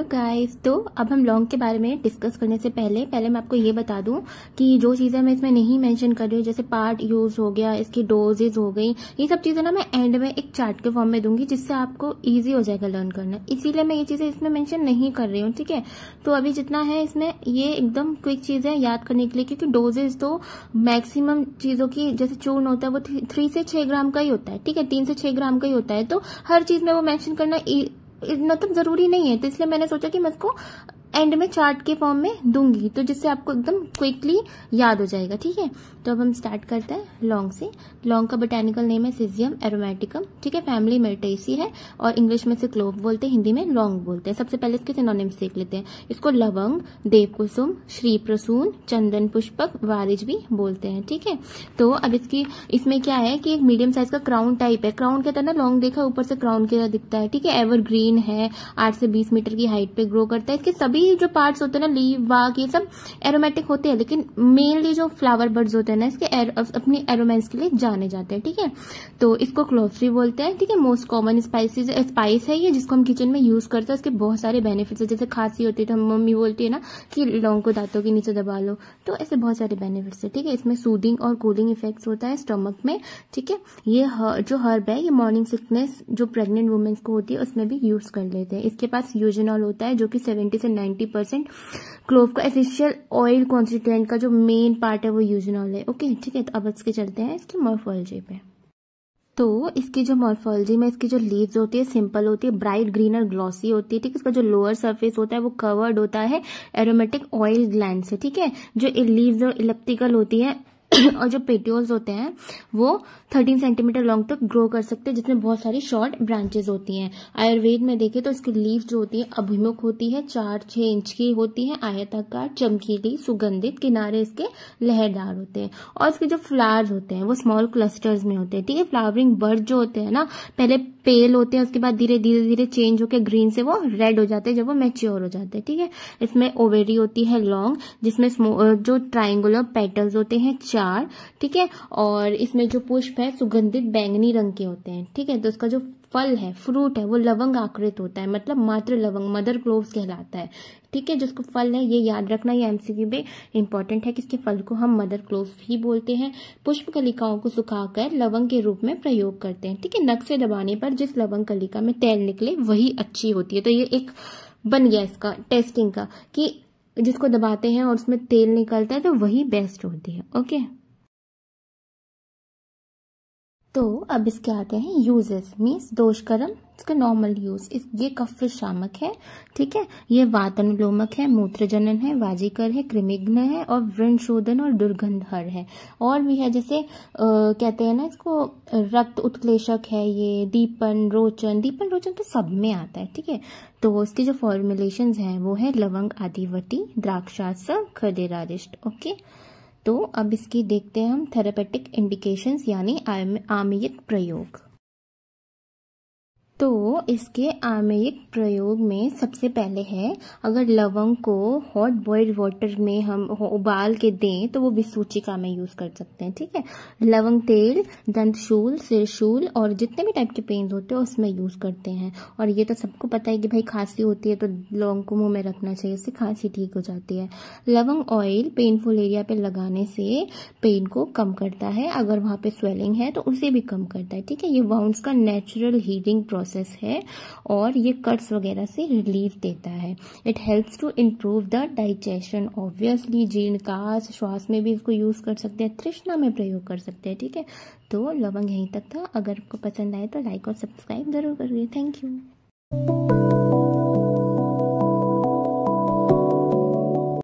Guys, तो अब हम लौंग के बारे में डिस्कस करने से पहले मैं आपको ये बता दूं कि जो चीज़ें मैं इसमें नहीं मेंशन कर रही हूँ, जैसे पार्ट यूज हो गया, इसकी डोजेज हो गई, ये सब चीज़ें ना मैं एंड में एक चार्ट के फॉर्म में दूंगी, जिससे आपको इजी हो जाएगा लर्न करना। इसीलिए मैं ये चीज़ें इसमें मेंशन नहीं कर रही हूँ, ठीक है। तो अभी जितना है इसमें ये एकदम क्विक चीज़ है याद करने के लिए, क्योंकि डोजेज तो मैक्सिमम चीज़ों की, जैसे चूर्ण होता है वो 3 से 6 ग्राम का ही होता है, ठीक है, 3 से 6 ग्राम का ही होता है। तो हर चीज़ में वो मेंशन करना मतलब जरूरी नहीं है, तो इसलिए मैंने सोचा कि मैं इसको एंड में चार्ट के फॉर्म में दूंगी, तो जिससे आपको एकदम क्विकली याद हो जाएगा, ठीक है। तो अब हम स्टार्ट करते हैं लौंग से। लौंग का बोटैनिकल नेम है सिजियम एरोमेटिकम, ठीक है, फैमिली मिर्टेसी है और इंग्लिश में से क्लोव बोलते हैं, हिंदी में लौंग बोलते हैं। सबसे पहले इसके सिनोनिम्स देख लेते हैं। इसको लवंग, देवकुसुम, श्री प्रसून, चंदन पुष्पक, वारिज भी बोलते हैं, ठीक है। तो अब इसमें क्या है कि एक मीडियम साइज का क्राउन टाइप है। क्राउन के तरह ना लौंग देखा, ऊपर से क्राउन की तरह दिखता है, ठीक है। एवरग्रीन है, 8 से 20 मीटर की हाइट पे ग्रो करता है। इसके सभी जो पार्ट्स होते हैं ना, लीव, बाग, ये सब एरोमेटिक होते हैं, लेकिन मेनली जो फ्लावर बर्ड्स होते हैं ना, इसके अपनी एरोमेंस के लिए जाने जाते हैं, ठीक है। तो इसको क्लोव्स भी बोलते हैं, ठीक है। मोस्ट कॉमन स्पाइस है ये, जिसको हम किचन में यूज करते हैं। इसके बहुत सारे बेनिफिट्स है, जैसे खांसी होती है तो मम्मी बोलती है ना कि लौंग को दांतों के नीचे दबा लो, तो ऐसे बहुत सारे बेनिफिट्स है, ठीक है। इसमें सूदिंग और कूलिंग इफेक्ट्स होता है स्टमक में, ठीक है। ये जो हर्ब है, ये मॉर्निंग सिकनेस जो प्रेग्नेंट वुमेन्स को होती है उसमें भी यूज कर लेते हैं। इसके पास यूजेनॉल होता है, जो कि 70 से 90% क्लोव का एसेंशियल ऑयल कॉन्स्टिट्यूएंट का जो मेन पार्ट है वो यूजेनॉल है, ओके, ठीक है। तो अब इसके चलते हैं इसकी मॉर्फोलॉजी पे। तो इसकी जो मॉर्फोलॉजी में इसकी जो लीव्स होती है सिंपल होती है, ब्राइट ग्रीन और ग्लॉसी होती है, ठीक है। इसका जो लोअर सरफेस होता है वो कवर्ड होता है एरोमेटिक ऑयल ग्लैंड से, ठीक है। जो लीव्स और इलेप्टिकल होती है और जो पेटियोल्स होते हैं वो 13 सेंटीमीटर लॉन्ग तक ग्रो कर सकते हैं, जिसमें बहुत सारी शॉर्ट ब्रांचेस होती हैं। आयुर्वेद में देखें तो इसकी लीव्स जो होती है अभिमुख होती है, 4-6 इंच की होती है, आयताकार, चमकीली, सुगंधित, किनारे इसके लहरदार होते हैं। और इसके जो फ्लावर्स होते हैं वो स्मॉल क्लस्टर्स में होते हैं, ठीक है। फ्लावरिंग बर्ड जो होते हैं ना, पहले पेल होते हैं, उसके बाद धीरे धीरे चेंज होकर ग्रीन से वो रेड हो जाते हैं जब वो मैच्योर हो जाते हैं, ठीक है। इसमें ओवेरी होती है लॉन्ग, जिसमें जो ट्राइंगुलर पेटल्स होते हैं 4, ठीक है। और इसमें जो पुष्प है सुगंधित बैंगनी रंग के होते हैं, ठीक है। तो इसका जो फल है, फ्रूट है, वो लवंग आकृत होता है, मतलब मात्र लवंग, मदर क्लोव्स कहलाता है, ठीक है। जिसको फल है, ये याद रखना, ये एमसीक्यू में इंपॉर्टेंट है कि इसके फल को हम मदर क्लोव्स ही बोलते हैं। पुष्प कलिकाओं को सुखाकर लवंग के रूप में प्रयोग करते हैं, ठीक है। नख से दबाने पर जिस लवंग कलिका में तेल निकले वही अच्छी होती है। तो ये एक बन गया इसका टेस्टिंग का कि जिसको दबाते हैं और उसमें तेल निकलता है तो वही बेस्ट होती है, ओके। तो अब इसके आते हैं यूजेस, मीन्स दोषकरम, इसका नॉर्मल यूज। ये कफ शामक है, ठीक है। ये वातनुलोमक है, मूत्रजनन है, वाजीकर है, कृमिघ्न है और व्रणशोधन और दुर्गंधहर है। और भी है, जैसे कहते हैं ना इसको, रक्त उत्क्लेशक है, ये दीपन रोचन तो सब में आता है, ठीक है। तो इसके जो फॉर्मुलेशंस हैं वो है लवंग आदिवटी, द्राक्षासव, खदेरारिष्ट, ओके। तो अब इसकी देखते हैं हम थेरेपेटिक इंडिकेशंस यानी आमेयिक प्रयोग। तो इसके आमेयिक प्रयोग में सबसे पहले है, अगर लवंग को हॉट बॉइल्ड वाटर में हम उबाल के दें तो वो विसूचिका में यूज कर सकते हैं, ठीक है। लवंग तेल दंतशूल, सिरशूल और जितने भी टाइप के पेन्स होते हैं उसमें यूज करते हैं। और ये तो सबको पता है कि भाई खांसी होती है तो लौंग को मुंह में रखना चाहिए, इससे खांसी ठीक हो जाती है। लवंग ऑयल पेनफुल एरिया पे लगाने से पेन को कम करता है, अगर वहां पे स्वेलिंग है तो उसे भी कम करता है, ठीक है। ये वाउंड्स का नेचुरल हीलिंग प्रोसेस है और ये कट्स वगैरह से रिलीफ देता है। It helps to improve the digestion, obviously जीर्णकाश, श्वास में भी इसको यूज कर सकते हैं, तृष्णा में प्रयोग कर सकते हैं, ठीक है। तो लवंग यहीं तक था। अगर आपको पसंद आए तो लाइक और सब्सक्राइब जरूर करिए। Thank you.